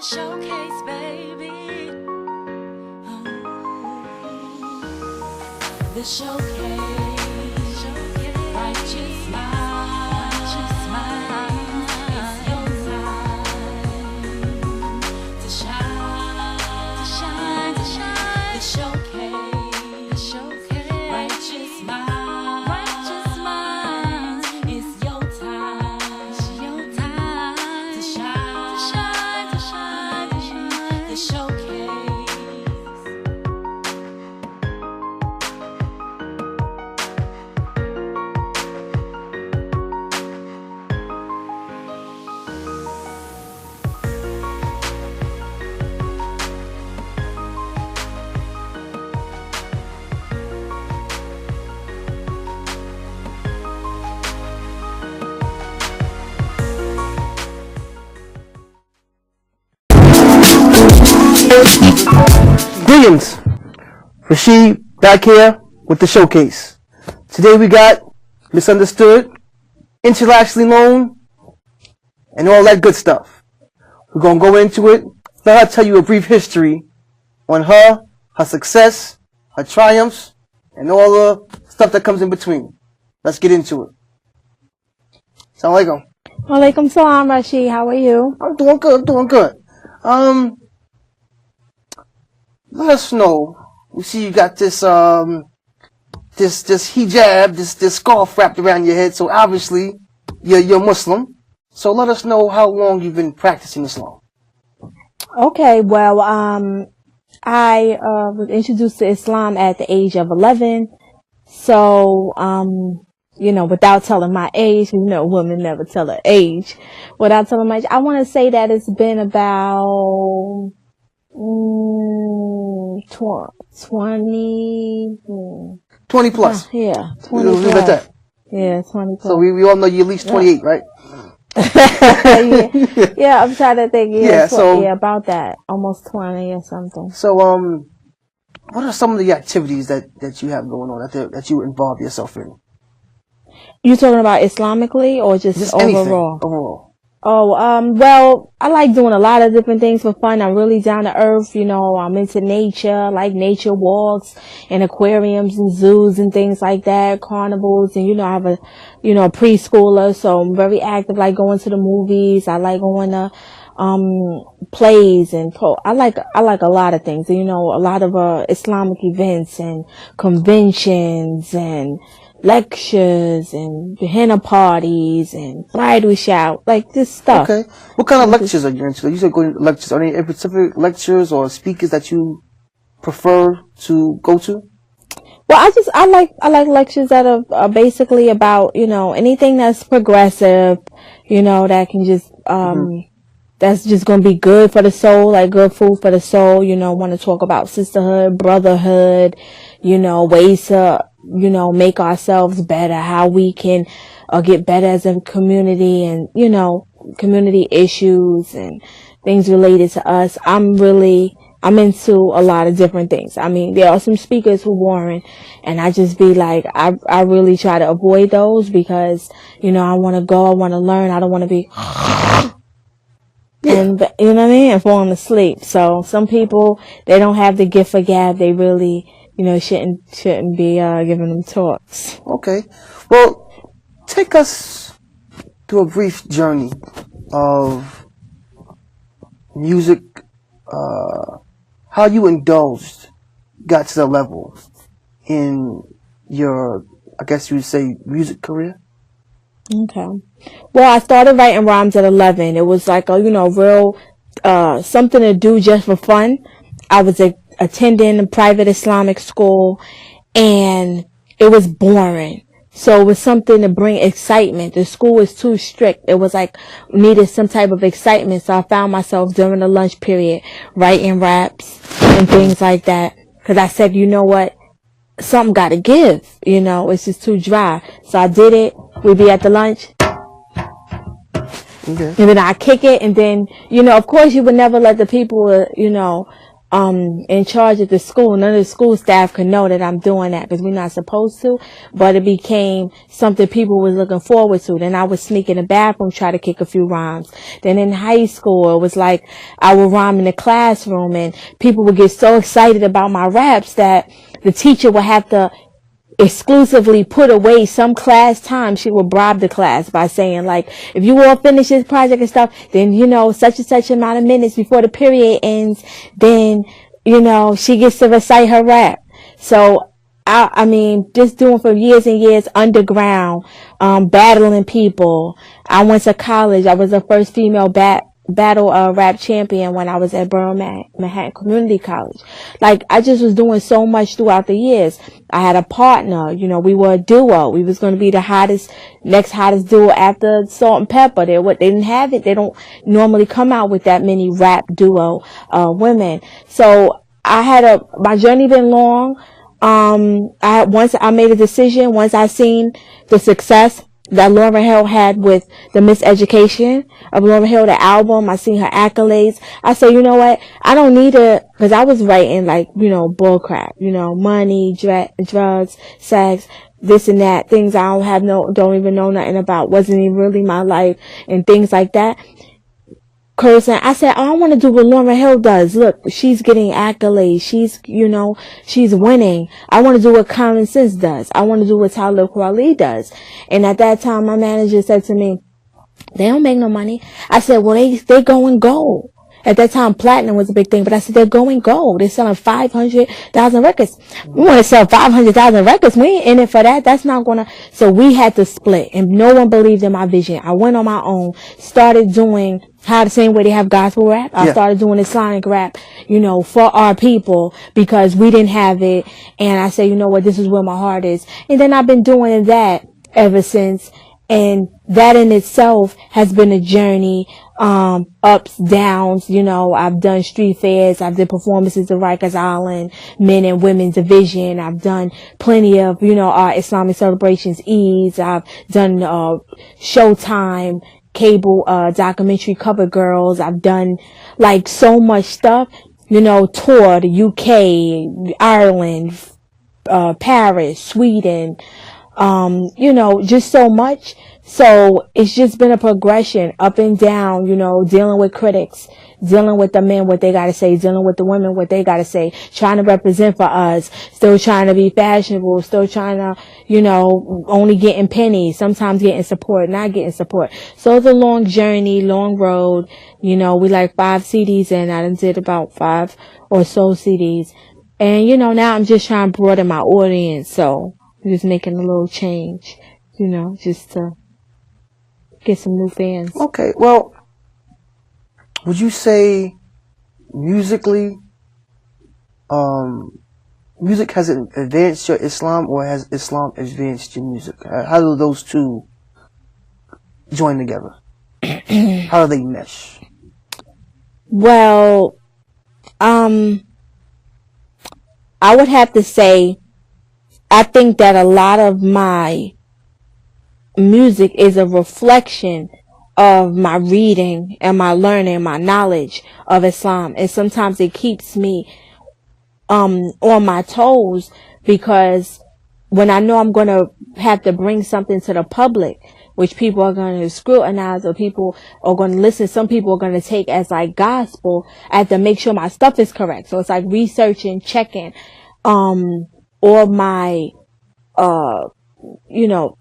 showcase, baby. The showcase, righteous mind, it's your time to shine. The showcase, righteous mind, it's your time to shine. The showcase. Greetings, Rashid back here with the showcase. Today we got Misunderstood, Internationally Known, and all that good stuff. We're going to go into it, let her tell you a brief history on her success, her triumphs, and all the stuff that comes in between. Let's get into it. Assalamu alaikum. Walaikum salam, Rashid. How are you? I'm doing good. Let us know. We see you got this this hijab, this scarf wrapped around your head. So obviously you're Muslim. So let us know how long you've been practicing Islam. Okay, well, I was introduced to Islam at the age of 11. So, without telling my age, women never tell her age. Without telling my age, I want to say that it's been about 20 plus. Yeah, 20 We'll leave it at that. Yeah, 20 plus. So we all know you're at least 28, right? yeah, I'm trying to think. Yeah, about that. Almost 20 or something. So, what are some of the activities that you have going on that you involve yourself in? You talking about Islamically or just overall? Anything, overall. Oh, well, I like doing a lot of different things for fun. I'm really down to earth, I'm into nature, like nature walks and aquariums and zoos and things like that, carnivals, and I have a preschooler, so I'm very active, like going to the movies. I like going to plays and I like a lot of things, a lot of Islamic events and conventions and lectures and henna parties and bridal shower, like this stuff. Okay. What kind of lectures are you into? You said going to lectures. Are there any specific lectures or speakers that you prefer to go to? Well, I like lectures that are basically about, anything that's progressive, that can just, that's just going to be good for the soul, like good food for the soul, want to talk about sisterhood, brotherhood, ways to, make ourselves better, how we can get better as a community and, community issues and things related to us. I'm into a lot of different things. I mean, there are some speakers who warn, and I just be like, I really try to avoid those because, I want to go, I want to learn, I don't want to be, and, you know what I mean, and falling asleep. So some people, they don't have the gift of gab. They really, shouldn't be, giving them talks. Okay. Well, take us through a brief journey of music, how you got to the level in your, I guess you would say, music career. Okay. Well, I started writing rhymes at 11. It was like a, real, something to do just for fun. I was attending a private Islamic school and it was boring. So it was something to bring excitement. The school was too strict. It was like needed some type of excitement. So I found myself during the lunch period writing raps and things like that. Cause I said, you know what? Something gotta give. It's just too dry. So I did it. We'd be at the lunch. Okay. And then I kick it, and then, of course you would never let the people, in charge of the school. None of the school staff could know that I'm doing that because we're not supposed to, but it became something people was looking forward to. Then I would sneak in the bathroom, try to kick a few rhymes. Then in high school, it was like I would rhyme in the classroom and people would get so excited about my raps that the teacher would have to exclusively put away some class time. She would bribe the class by saying, like, if you all finish this project and stuff, then, such and such amount of minutes before the period ends, then, she gets to recite her rap. So, I mean, just doing for years and years underground, battling people. I went to college. I was the first female battle rap champion when I was at Manhattan Community College. Like, I just was doing so much throughout the years. I had a partner, we were a duo. We was going to be the next hottest duo after Salt and Pepper. They didn't have it. They don't normally come out with that many rap duo women. So my journey been long. Once I made a decision, once I seen the success that Lauryn Hill had with the Miseducation of Lauryn Hill, the album, I seen her accolades. I said, you know what? I don't need to, cause I was writing like, bull crap, money, drugs, sex, this and that, things I don't even know nothing about, wasn't even really my life and things like that. Cursing. I said, I want to do what Lauryn Hill does. Look, she's getting accolades. She's winning. I want to do what Common Sense does. I want to do what Tyler Kweli does. And at that time, my manager said to me, they don't make no money. I said, well, they going gold. At that time, platinum was a big thing, but I said, they're going gold. They're selling 500,000 records. We want to sell 500,000 records. We ain't in it for that. That's not gonna, so we had to split and no one believed in my vision. I went on my own, started doing the same way they have gospel rap. I started doing Islamic rap, for our people because we didn't have it. And I said, you know what? This is where my heart is. And then I've been doing that ever since. And that in itself has been a journey, ups, downs. I've done street fairs. I've done performances at Rikers Island, men and women's division. I've done plenty of, our Islamic celebrations, Eids. I've done, Showtime, cable, documentary cover girls. I've done like so much stuff, tour the UK, Ireland, Paris, Sweden, just so much. So it's just been a progression up and down, dealing with critics, dealing with the men, what they gotta say, dealing with the women, what they gotta say, trying to represent for us, still trying to be fashionable, still trying to, only getting pennies, sometimes getting support, not getting support. So it's a long journey, long road. We like 5 CDs and I done did about 5 or so CDs. And, now I'm just trying to broaden my audience. So I'm just making a little change, just to get some new fans. Okay, well, would you say musically, music has advanced your Islam or has Islam advanced your music? How do those two join together? How do they mesh? Well, I would have to say, I think that a lot of my music is a reflection of my reading and my learning, my knowledge of Islam. And sometimes it keeps me on my toes because when I know I'm going to have to bring something to the public, which people are going to scrutinize or people are going to listen, some people are going to take as like gospel, I have to make sure my stuff is correct. So it's like researching, checking all my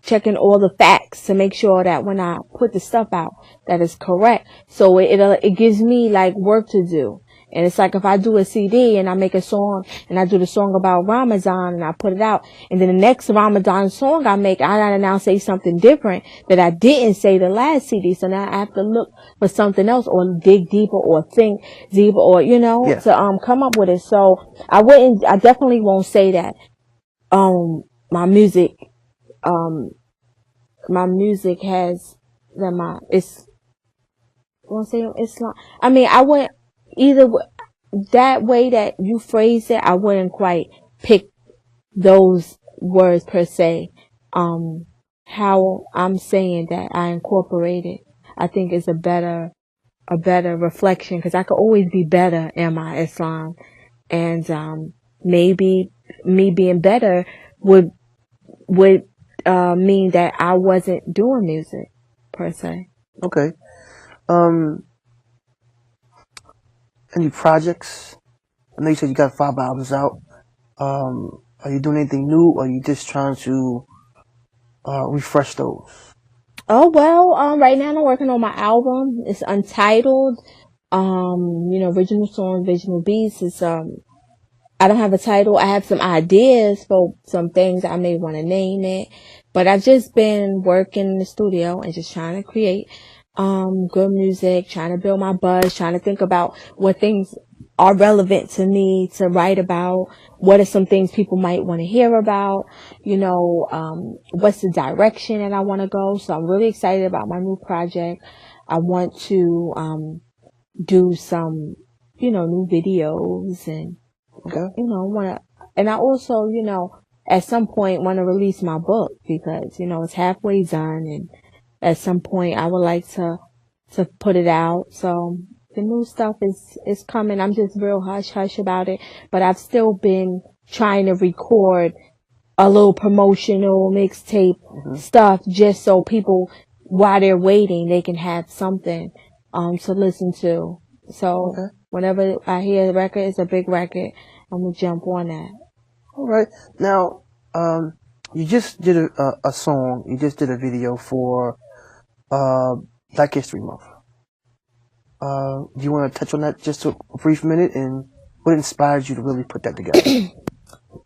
checking all the facts to make sure that when I put the stuff out, that is correct. So it gives me like work to do. And it's like if I do a CD and I make a song and I do the song about Ramadan and I put it out, and then the next Ramadan song I make, I gotta now say something different that I didn't say the last CD. So now I have to look for something else or dig deeper or think deeper or, to come up with it. So I definitely won't say that my music has that Islam. I mean, I wouldn't either that way that you phrase it. I wouldn't quite pick those words per se. How I'm saying that I incorporate it, I think is a better reflection because I could always be better in my Islam. and maybe me being better would mean that I wasn't doing music per se. Okay. Any projects? I know you said you got 5 albums out. Are you doing anything new, or are you just trying to refresh those? Oh well, right now I'm working on my album. It's untitled. Original song, original beats. It's I don't have a title. I have some ideas for some things I may want to name it, but I've just been working in the studio and just trying to create good music, trying to build my buzz, trying to think about what things are relevant to me to write about. What are some things people might want to hear about? What's the direction that I want to go? So I'm really excited about my new project. I want to do some, new videos and Okay. and I also, at some point want to release my book because, it's halfway done, and at some point I would like to put it out. So the new stuff is coming. I'm just real hush hush about it, but I've still been trying to record a little promotional mixtape stuff just so people, while they're waiting, they can have something to listen to. So Okay. whenever I hear the record, it's a big record, I'm gonna jump on that. All right. Now, you just did a song. You just did a video for Black History Month. Do you want to touch on that just a brief minute, and what inspired you to really put that together?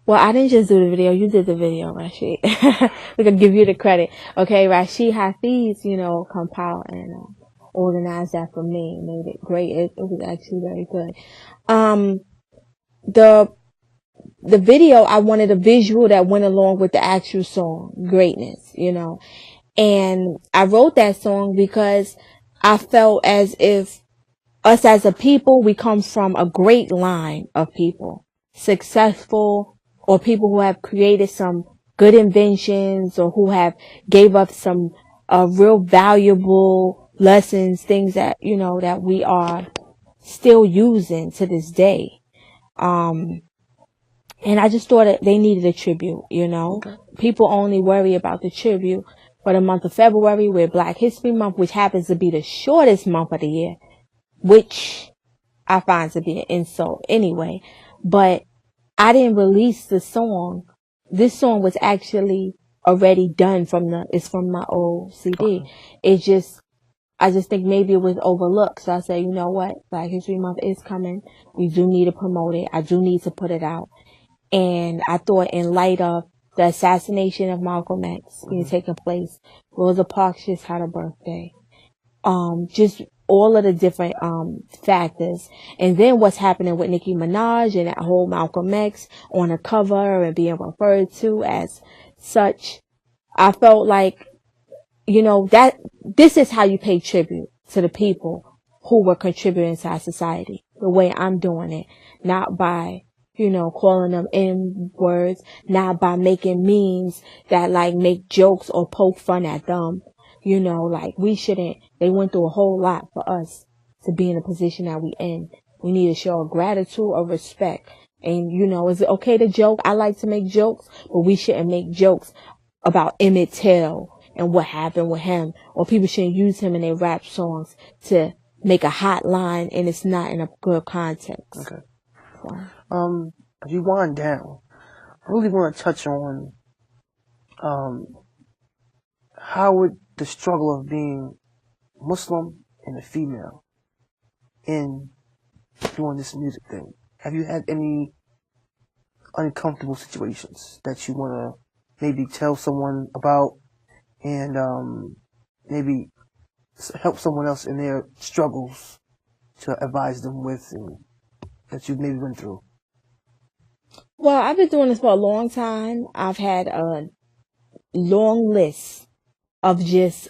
Well, I didn't just do the video. You did the video, Rashid. We're gonna give you the credit. Okay, Rashid Hafiz, compiled and organized that for me. Made it great. It was actually very good. The video, I wanted a visual that went along with the actual song, Greatness, And I wrote that song because I felt as if us as a people, we come from a great line of people, successful, or people who have created some good inventions, or who have gave up some real valuable lessons, things that, that we are still using to this day. And I just thought that they needed a tribute, Okay. People only worry about the tribute for the month of February, with Black History Month, which happens to be the shortest month of the year, which I find to be an insult anyway. But I didn't release the song. This song was actually already done it's from my old CD. I just think maybe it was overlooked. So I said, you know what? Black History Month is coming. We do need to promote it. I do need to put it out. And I thought, in light of the assassination of Malcolm X taking place, Rosa Parks just had a birthday. Just all of the different factors, and then what's happening with Nicki Minaj and that whole Malcolm X on the cover and being referred to as such. I felt like, that this is how you pay tribute to the people who were contributing to our society, the way I'm doing it, not by calling them N words, not by making memes that make jokes or poke fun at them. We shouldn't. They went through a whole lot for us to be in the position that we in. We need to show a gratitude or respect. And, is it okay to joke? I like to make jokes, but we shouldn't make jokes about Emmett Till and what happened with him. Or people shouldn't use him in their rap songs to make a hot line, and it's not in a good context. Okay. So. As you wind down, I really want to touch on how would the struggle of being Muslim and a female in doing this music thing. Have you had any uncomfortable situations that you want to maybe tell someone about, and maybe help someone else in their struggles to advise them with, and that you maybe went through? Well, I've been doing this for a long time. I've had a long list of just,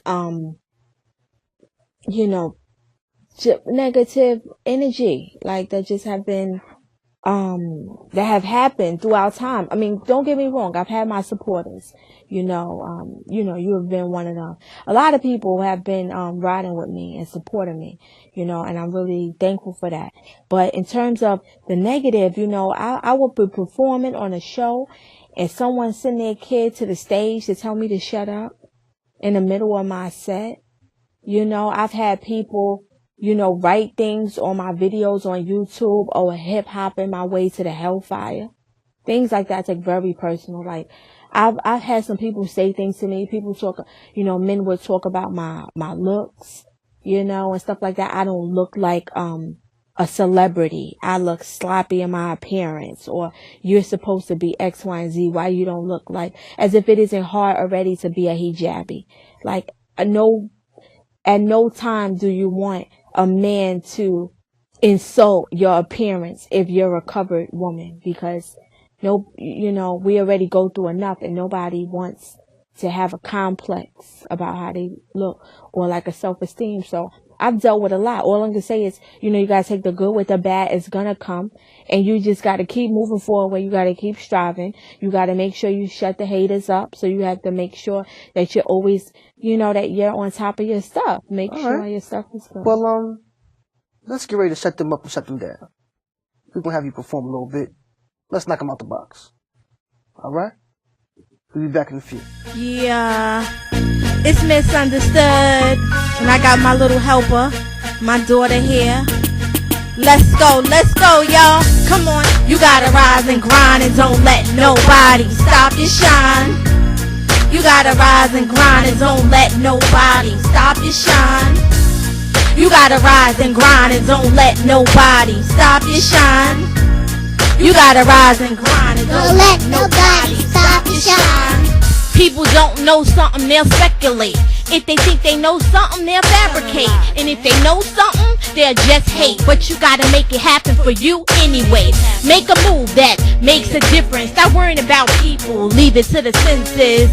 negative energy, that just have been that have happened throughout time. I mean, don't get me wrong. I've had my supporters, you know, you have been one of them. A lot of people have been, riding with me and supporting me, you know, and I'm really thankful for that. But in terms of the negative, you know, I will be performing on a show and someone send their kid to the stage to tell me to shut up in the middle of my set. You know, I've had people, you know, write things on my videos on YouTube or hip hopping my way to the hellfire. Things like that take very personal. Like, I've had some people say things to me. People talk, you know, men would talk about my looks, you know, and stuff like that. I don't look like, a celebrity. I look sloppy in my appearance, or you're supposed to be X, Y, and Z. Why you don't look like, as if it isn't hard already to be a hijabi. Like, at no time do you want a man to insult your appearance if you're a covered woman, because you know, we already go through enough and nobody wants to have a complex about how they look or like a self-esteem. So I've dealt with a lot. All I'm going to say is, you know, you got to take the good with the bad. It's going to come, and you just got to keep moving forward. You got to keep striving. You got to make sure you shut the haters up. So you have to make sure that you're always, you know, that you're on top of your stuff. Make sure your stuff is good. Well, let's get ready to shut them up and shut them down. We're going to have you perform a little bit. Let's knock them out the box. All right? We'll be back in a few. Yeah, it's misunderstood. And I got my little helper, my daughter here. Let's go, y'all. Come on. You gotta rise and grind and don't let nobody stop your shine. You gotta rise and grind and don't let nobody stop your shine. You gotta rise and grind and don't let nobody stop your shine. You gotta rise and grind and don't let nobody stop your shine. People don't know something, they'll speculate. If they think they know something, they'll fabricate. And if they know something, they'll just hate. But you gotta make it happen for you anyway. Make a move that makes a difference. Stop worrying about people, leave it to the senses.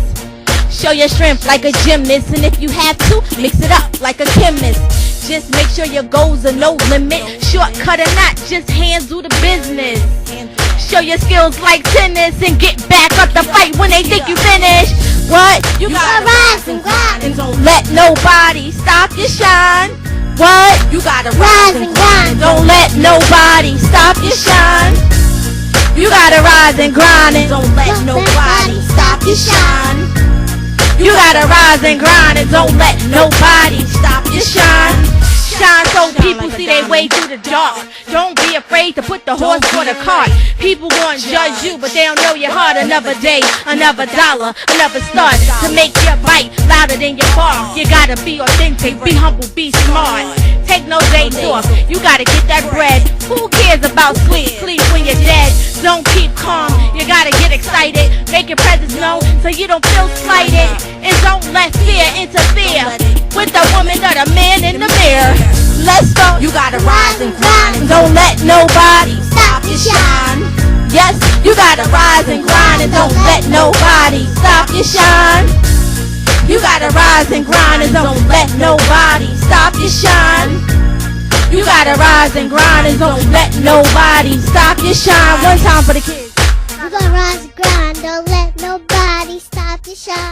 Show your strength like a gymnast, and if you have to, mix it up like a chemist. Just make sure your goals are no limit. Shortcut or not, just handle the business. Show your skills like tennis and get back up the fight when they think you finished. What? You gotta rise and grind and don't let nobody stop your shine. What? You gotta rise and grind and don't let nobody stop your shine. You gotta rise and grind and don't let nobody stop your shine. You gotta rise and grind and don't let nobody stop your shine. Shine so people see their way through the dark. Don't be afraid to put the horse for the cart. People gonna judge you, but they don't know your heart. Another day, another dollar, another start to make your bite louder than your bark. You gotta be authentic, be humble, be smart. Take no days off, you gotta get that bread. Who cares about sweet sleep when you're dead? Don't keep calm, you gotta get excited. Make your presence known so you don't feel slighted. And don't let fear interfere with the woman or the man in the mirror. Let's go. You gotta rise and grind and don't let nobody stop your shine. Yes, you gotta rise and grind and don't let nobody stop your shine. You gotta rise and grind and don't let nobody stop your shine. You gotta rise and grind and don't let nobody stop your shine. One time for the kids. You gotta rise and grind, don't let nobody stop your shine.